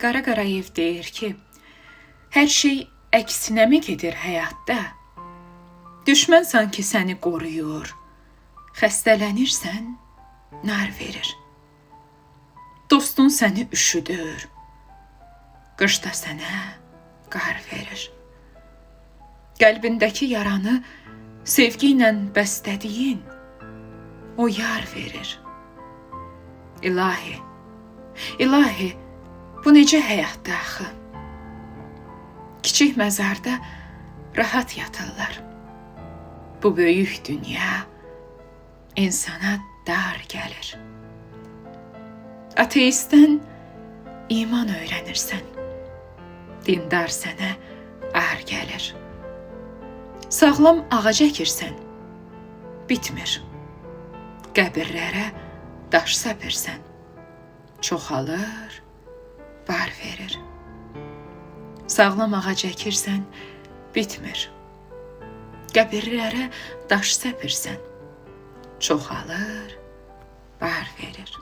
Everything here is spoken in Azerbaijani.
Qara Qarayev deyir ki, hər şey əksinə mi gedir həyatda? Düşmən sanki səni qoruyur, xəstələnirsən, nar verir. Dostun səni üşüdür, qışda sənə qar verir. Qəlbindəki yaranı sevgi ilə bəslədiyin, o yar verir. İlahi, ilahi, bu necə həyatda axı? Kiçik məzarda rahat yatırlar. Bu böyük dünya insana dar gəlir. Ateistdən iman öyrənirsən, dindar sənə ar gəlir. Sağlam ağac əkirsən, bitmir. Qəbirlərə daş səpirsən, çoxalır, bar verir. Sağlam ağac əkirsən, bitmir. Qəbirlərə daş səpirsən, çoxalır, bar verir.